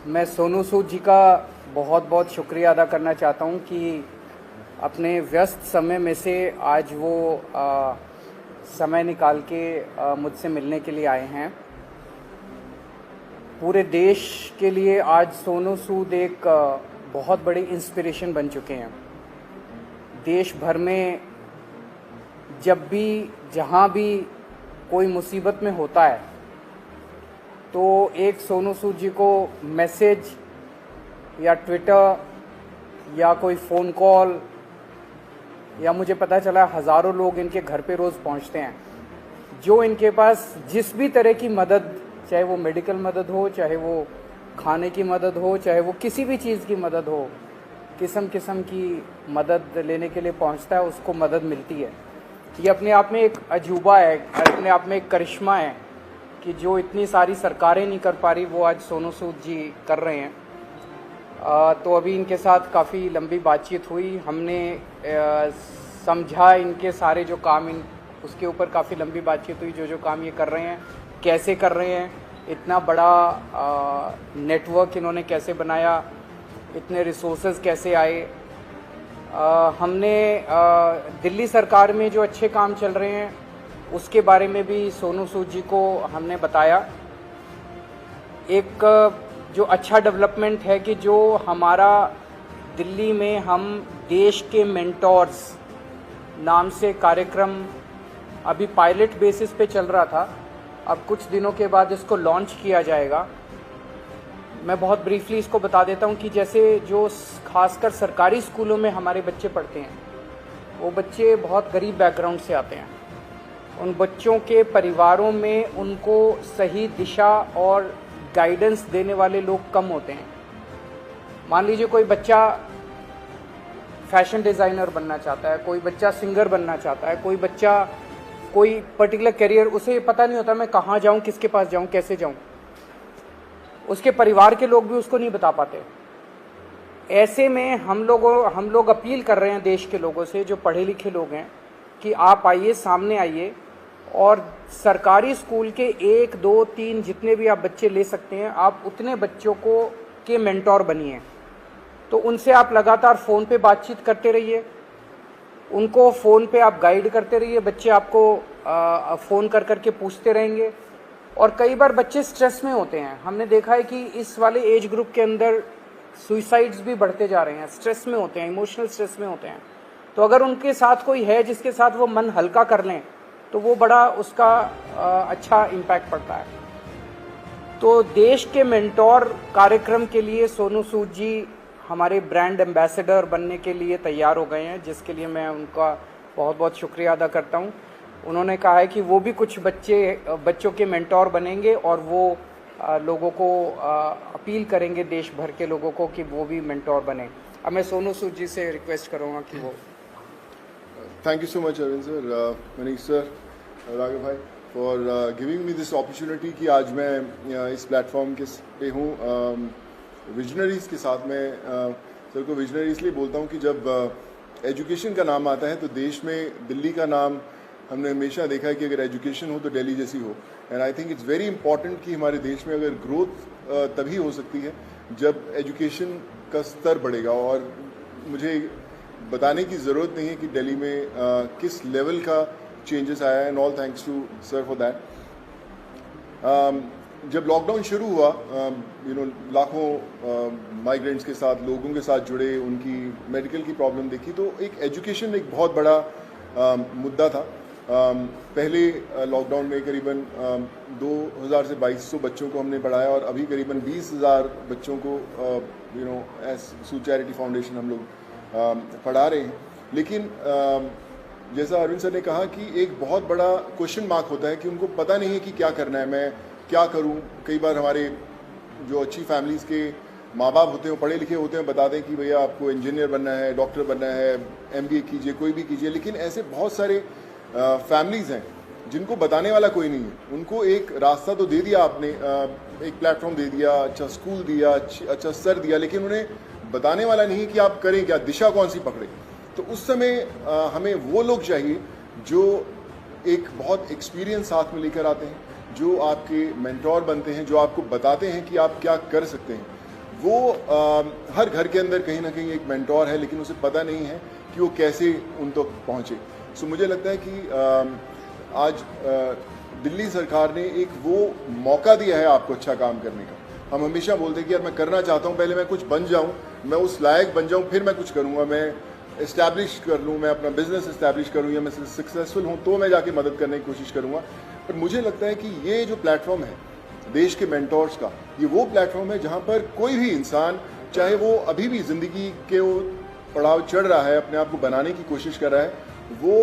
मैं सोनू सूद जी का बहुत बहुत शुक्रिया अदा करना चाहता हूं कि अपने व्यस्त समय में से आज वो समय निकाल के मुझसे मिलने के लिए आए हैं। पूरे देश के लिए आज सोनू सूद एक बहुत बड़ी इंस्पिरेशन बन चुके हैं। देश भर में जब भी जहां भी कोई मुसीबत में होता है तो एक सोनू सूद जी को मैसेज या ट्विटर या कोई फ़ोन कॉल या मुझे पता चला हज़ारों लोग इनके घर पे रोज़ पहुंचते हैं, जो इनके पास जिस भी तरह की मदद, चाहे वो मेडिकल मदद हो, चाहे वो खाने की मदद हो, चाहे वो किसी भी चीज़ की मदद हो, किस्म किस्म की मदद लेने के लिए पहुंचता है, उसको मदद मिलती है। ये अपने आप में एक अजूबा है, अपने आप में एक करिश्मा है कि जो इतनी सारी सरकारें नहीं कर पा रही वो आज सोनू सूद जी कर रहे हैं। तो अभी इनके साथ काफ़ी लंबी बातचीत हुई, हमने समझा इनके सारे जो काम उसके ऊपर काफ़ी लंबी बातचीत हुई, जो काम ये कर रहे हैं, कैसे कर रहे हैं, इतना बड़ा नेटवर्क इन्होंने कैसे बनाया, इतने रिसोर्सेज कैसे आए। हमने दिल्ली सरकार में जो अच्छे काम चल रहे हैं उसके बारे में भी सोनू सूद जी को हमने बताया। एक जो अच्छा डेवलपमेंट है कि जो हमारा दिल्ली में हम देश के मेंटोर्स नाम से कार्यक्रम अभी पायलट बेसिस पे चल रहा था, अब कुछ दिनों के बाद इसको लॉन्च किया जाएगा। मैं बहुत ब्रीफली इसको बता देता हूं कि जैसे जो खासकर सरकारी स्कूलों में हमारे बच्चे पढ़ते हैं, वो बच्चे बहुत गरीब बैकग्राउंड से आते हैं। उन बच्चों के परिवारों में उनको सही दिशा और गाइडेंस देने वाले लोग कम होते हैं। मान लीजिए कोई बच्चा फैशन डिज़ाइनर बनना चाहता है, कोई बच्चा सिंगर बनना चाहता है, कोई बच्चा कोई पर्टिकुलर करियर, उसे पता नहीं होता मैं कहाँ जाऊँ, किसके पास जाऊँ, कैसे जाऊँ। उसके परिवार के लोग भी उसको नहीं बता पाते। ऐसे में हम लोग अपील कर रहे हैं देश के लोगों से, जो पढ़े लिखे लोग हैं, कि आप आइए, सामने आइए और सरकारी स्कूल के 1, 2, 3 जितने भी आप बच्चे ले सकते हैं, आप उतने बच्चों को के मेंटोर बनिए। तो उनसे आप लगातार फ़ोन पे बातचीत करते रहिए, उनको फ़ोन पे आप गाइड करते रहिए, बच्चे आपको फ़ोन कर करके पूछते रहेंगे। और कई बार बच्चे स्ट्रेस में होते हैं, हमने देखा है कि इस वाले एज ग्रुप के अंदर सुइसाइड्स भी बढ़ते जा रहे हैं, स्ट्रेस में होते हैं, इमोशनल स्ट्रेस में होते हैं। तो अगर उनके साथ कोई है जिसके साथ वो मन हल्का कर लें तो वो बड़ा उसका अच्छा इम्पैक्ट पड़ता है। तो देश के मेंटोर कार्यक्रम के लिए सोनू सूद जी हमारे ब्रांड एम्बेसडर बनने के लिए तैयार हो गए हैं, जिसके लिए मैं उनका बहुत बहुत शुक्रिया अदा करता हूं। उन्होंने कहा है कि वो भी कुछ बच्चों के मेंटोर बनेंगे और वो लोगों को अपील करेंगे, देश भर के लोगों को, कि वो भी मेंटोर बने। अब मैं सोनू सूद जी से रिक्वेस्ट करूँगा कि वो। Thank you so much, Arvind sir, Manish sir, Raghav bhai, for giving me this opportunity कि आज मैं इस प्लेटफॉर्म के पे हूँ विजनरीज के साथ। मैं सर को विजनरी इसलिए बोलता हूँ कि जब एजुकेशन का नाम आता है तो देश में दिल्ली का नाम हमने हमेशा देखा है कि अगर एजुकेशन हो तो दिल्ली जैसी हो। And I think it's very important कि हमारे देश में अगर ग्रोथ तभी हो सकती है जब एजुकेशन का स्तर बढ़ेगा। और मुझे बताने की ज़रूरत नहीं है कि दिल्ली में किस लेवल का चेंजेस आया है, and all thanks to sir for that. जब लॉकडाउन शुरू हुआ, लाखों माइग्रेंट्स के साथ, लोगों के साथ जुड़े, उनकी मेडिकल की प्रॉब्लम देखी, तो एक एजुकेशन एक बहुत बड़ा मुद्दा था। पहले लॉकडाउन में करीबन 2000 से 2200 बच्चों को हमने पढ़ाया और अभी करीबन 20,000 बच्चों को एज सूद चैरिटी फाउंडेशन हम लोग पढ़ा रहे हैं। लेकिन जैसा अरविंद सर ने कहा कि एक बहुत बड़ा क्वेश्चन मार्क होता है कि उनको पता नहीं है कि क्या करना है, मैं क्या करूं। कई बार हमारे जो अच्छी फैमिलीज़ के माँ बाप होते हैं, पढ़े लिखे होते हैं, बताते हैं कि भैया आपको इंजीनियर बनना है, डॉक्टर बनना है, MBA कीजिए, कोई भी कीजिए। लेकिन ऐसे बहुत सारे फैमिलीज़ हैं जिनको बताने वाला कोई नहीं है। उनको एक रास्ता तो दे दिया आपने, एक प्लेटफॉर्म दे दिया, अच्छा स्कूल दिया, अच्छा सर दिया, लेकिन उन्हें बताने वाला नहीं कि आप करें क्या, दिशा कौन सी पकड़े। तो उस समय हमें वो लोग चाहिए जो एक बहुत एक्सपीरियंस साथ में लेकर आते हैं, जो आपके मेंटोर बनते हैं, जो आपको बताते हैं कि आप क्या कर सकते हैं। वो हर घर के अंदर कहीं ना कहीं एक मेंटोर है, लेकिन उसे पता नहीं है कि वो कैसे उन तक पहुंचे। सो मुझे लगता है कि आज दिल्ली सरकार ने एक वो मौका दिया है आपको अच्छा काम करने का। हम हमेशा बोलते हैं कि यार मैं करना चाहता हूँ, पहले मैं कुछ बन जाऊँ, मैं उस लायक बन जाऊँ, फिर मैं कुछ करूँगा, मैं इस्टेब्लिश कर लूँ, मैं अपना बिजनेस इस्टेब्लिश करूँ, या मैं सक्सेसफुल हूँ तो मैं जाके मदद करने की कोशिश करूँगा। पर मुझे लगता है कि ये जो प्लेटफॉर्म है देश के मेंटोर्स का, ये वो प्लेटफॉर्म है जहाँ पर कोई भी इंसान, चाहे वो अभी भी ज़िंदगी के वो पड़ाव चढ़ रहा है, अपने आप को बनाने की कोशिश कर रहा है, वो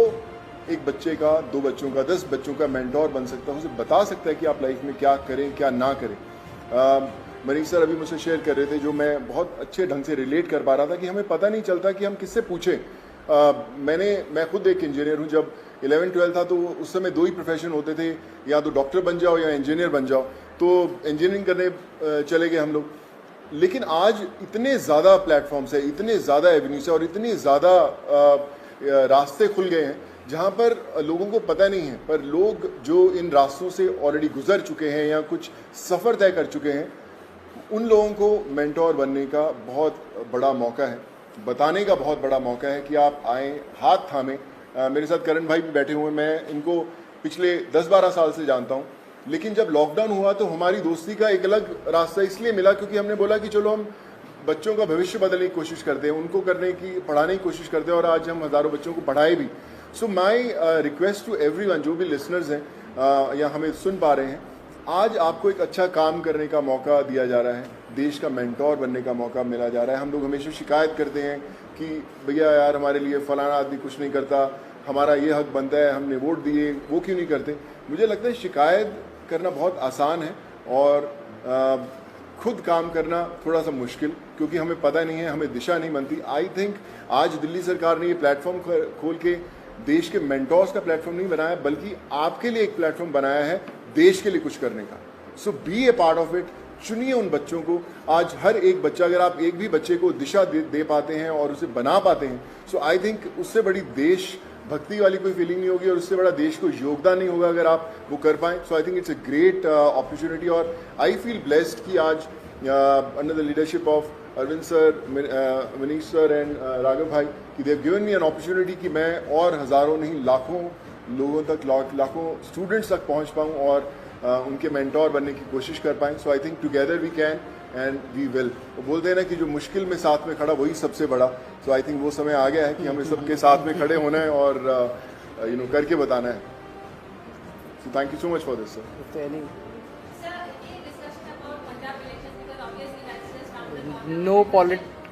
एक बच्चे का, 2 बच्चों का, 10 बच्चों का मेंटोर बन सकता है, उसे बता सकता है कि आप लाइफ में क्या करें क्या ना करें। मनीष सर अभी मुझसे शेयर कर रहे थे, जो मैं बहुत अच्छे ढंग से रिलेट कर पा रहा था कि हमें पता नहीं चलता कि हम किससे पूछें। मैं खुद एक इंजीनियर हूँ। जब 11-12 था तो उस समय 2 ही प्रोफेशन होते थे, या तो डॉक्टर बन जाओ या इंजीनियर बन जाओ, तो इंजीनियरिंग करने चले गए हम लोग। लेकिन आज इतने ज़्यादा प्लेटफॉर्म्स है, इतने ज़्यादा एवेन्यूज है और इतने ज़्यादा रास्ते खुल गए हैं जहाँ पर लोगों को पता नहीं है, पर लोग जो इन रास्तों से ऑलरेडी गुजर चुके हैं या कुछ सफ़र तय कर चुके हैं, उन लोगों को मेंटोर बनने का बहुत बड़ा मौका है, बताने का बहुत बड़ा मौका है कि आप आएँ, हाथ थामें। मेरे साथ करण भाई भी बैठे हुए हैं, मैं इनको पिछले 10-12 साल से जानता हूँ, लेकिन जब लॉकडाउन हुआ तो हमारी दोस्ती का एक अलग रास्ता इसलिए मिला क्योंकि हमने बोला कि चलो हम बच्चों का भविष्य बदलने की कोशिश करते हैं, उनको पढ़ाने की कोशिश करते हैं, और आज हम हज़ारों बच्चों को पढ़ाए भी। सो माई रिक्वेस्ट टू एवरीवन, जो भी लिसनर्स हैं या हमें सुन पा रहे हैं, आज आपको एक अच्छा काम करने का मौका दिया जा रहा है, देश का मेंटोर बनने का मौका मिला जा रहा है। हम लोग हमेशा शिकायत करते हैं कि भैया यार हमारे लिए फलाना आदमी कुछ नहीं करता, हमारा ये हक बनता है, हमने वोट दिए, वो क्यों नहीं करते। मुझे लगता है शिकायत करना बहुत आसान है और खुद काम करना थोड़ा सा मुश्किल, क्योंकि हमें पता नहीं है, हमें दिशा नहीं बनती। आई थिंक आज दिल्ली सरकार ने ये प्लेटफॉर्म खोल के देश के मेंटोर्स का प्लेटफॉर्म नहीं बनाया, बल्कि आपके लिए एक प्लेटफॉर्म बनाया है देश के लिए कुछ करने का। So be a part of it. चुनिए उन बच्चों को। आज हर एक बच्चा, अगर आप एक भी बच्चे को दिशा दे पाते हैं और उसे बना पाते हैं, सो आई थिंक उससे बड़ी देश भक्ति वाली कोई फीलिंग नहीं होगी और उससे बड़ा देश को योगदान नहीं होगा अगर आप वो कर पाएं। So I think it's a great opportunity और आई फील ब्लेस्ड कि आज under the leadership of Arvind sir, Manish sir and Raghav भाई, कि they have given me an opportunity कि मैं और हज़ारों नहीं लाखों लोगों तक, लाखों स्टूडेंट्स तक पहुंच पाऊं और उनके मेंटोर बनने की कोशिश कर पाएं। So I think together we can and we will. वो बोलते हैं ना कि जो मुश्किल में साथ में खड़ा वही सबसे बड़ा। सो आई थिंक वो समय आ गया है कि हमें सबके साथ में खड़े होना है और करके बताना है। So thank you so much for this sir.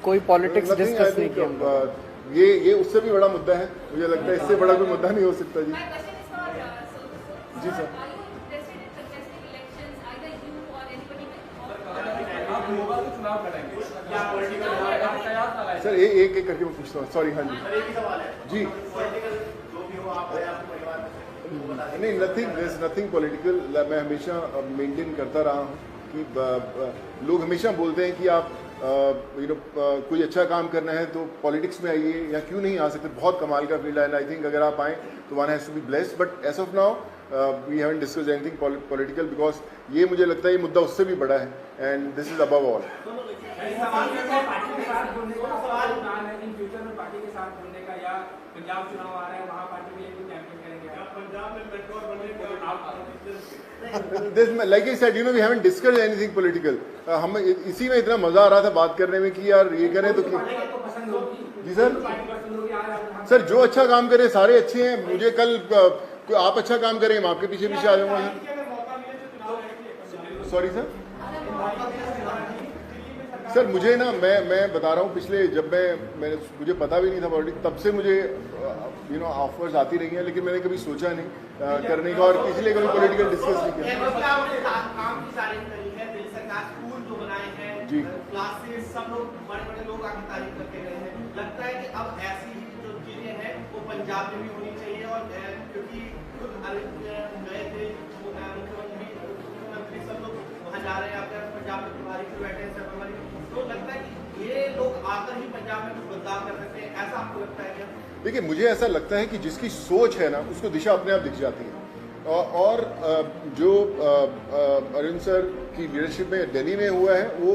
कोई पॉलिटिक्स डिस्कस नहीं किया। ये उससे भी बड़ा मुद्दा है, मुझे लगता है इससे बड़ा कोई मुद्दा नहीं हो सकता। जी जी सर। सर एक करके मैं पूछता हूँ, सॉरी। हाँ जी जी। नहीं, नथिंग पॉलिटिकल। मैं हमेशा मेंटेन करता रहा हूँ कि लोग हमेशा बोलते हैं कि आप कोई अच्छा काम करना है तो पॉलिटिक्स में आइए, या क्यों नहीं आ सकते। बहुत कमाल का फील्ड है एंड आई थिंक अगर आप आएँ तो one has to be blessed. But as of now we haven't discussed anything political, because ये मुझे लगता है ये मुद्दा उससे भी बड़ा है and this is above all. Like I said, we haven't discussed anything political. हम इसी में इतना मजा आ रहा था बात करने में कि यार ये करें तो जी सर जो अच्छा काम करे सारे अच्छे हैं। मुझे कल आप अच्छा काम करें, मैं आपके पीछे पीछे आ जाऊंगा। सॉरी सर मुझे ना मैं बता रहा हूँ, पिछले जब मुझे पता भी नहीं था पॉलिटिक्स, तब से मुझे ऑफर्स आती रही हैं, लेकिन मैंने कभी सोचा नहीं करने का और इसलिए कभी पॉलिटिकल डिस्कस नहीं किया। जी क्लासेस सब लोग बड़े लोग आके तारीफ करके गए हैं। लगता है कि अब ऐसी जो चीजें हैं वो पंजाब में भी होनी चाहिए, और क्योंकि खुद गए थे मुख्यमंत्री सब लोग वहाँ जा रहे हैं, आपके पंजाब में प्रभारी पे बैठे हैं सब हमारी, तो लगता है कि ये लोग आकर ही पंजाब में कुछ बदलाव कर सकते हैं, ऐसा आपको लगता है क्या? देखिए, मुझे ऐसा लगता है कि जिसकी सोच है ना उसको दिशा अपने आप दिख जाती है। और जो अरविंद सर की लीडरशिप में दिल्ली में हुआ है वो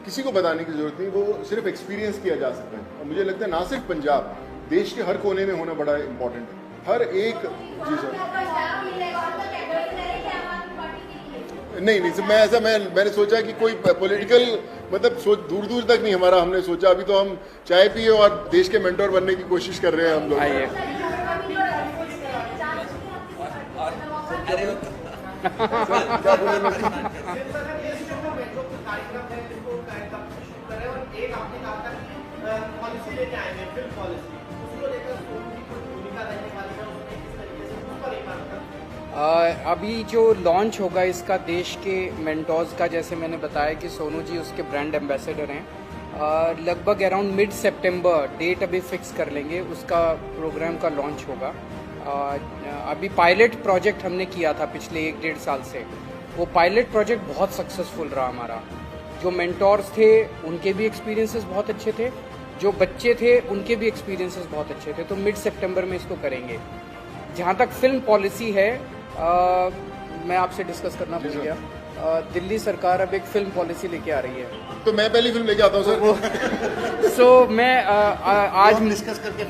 किसी को बताने की जरूरत नहीं, वो सिर्फ एक्सपीरियंस किया जा सकता है। और मुझे लगता है ना सिर्फ पंजाब, देश के हर कोने में होना बड़ा इंपॉर्टेंट है। हर एक जी सर नहीं सर, मैंने सोचा कि कोई पॉलिटिकल मतलब सोच दूर दूर तक नहीं हमारा, हमने सोचा अभी तो हम चाय पिए और देश के मेंटोर बनने की कोशिश कर रहे हैं हम लोग। आइए क्या बोले मैं पॉलिसी लेके आएंगे, फिल्म पॉलिसी, उसको लेकर भूमिका रहने वाली है, उसमें किस तरीके से उस पर एक बात अभी जो लॉन्च होगा इसका देश के मेंटोर्स का, जैसे मैंने बताया कि सोनू जी उसके ब्रांड एम्बेसडर हैं। लगभग अराउंड मिड सितंबर डेट अभी फिक्स कर लेंगे, उसका प्रोग्राम का लॉन्च होगा। अभी पायलट प्रोजेक्ट हमने किया था पिछले 1-1.5 साल से, वो पायलट प्रोजेक्ट बहुत सक्सेसफुल रहा हमारा। जो मेंटोर्स थे उनके भी एक्सपीरियंसेस बहुत अच्छे थे, जो बच्चे थे उनके भी एक्सपीरियंसेस बहुत अच्छे थे। तो मिड सितंबर में इसको करेंगे। जहाँ तक फिल्म पॉलिसी है, मैं आपसे डिस्कस करना भूल गया। दिल्ली सरकार अब एक फिल्म पॉलिसी लेके आ रही है, तो मैं पहली फिल्म लेके आता हूँ सर। सो मैं आज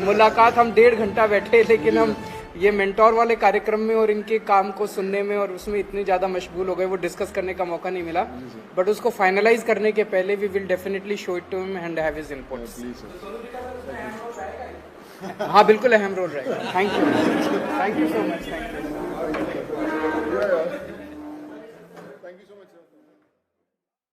मुलाकात हम 1.5 घंटा बैठे, लेकिन हम ये मेंटोर वाले कार्यक्रम में और इनके काम को सुनने में और उसमें इतने ज़्यादा मशगूल हो गए, वो डिस्कस करने का मौका नहीं मिला। बट उसको फाइनलाइज करने के पहले we will definitely show it to him and have his inputs. हाँ बिल्कुल अहम रोल रहेगा। Thank you so much. Thank you.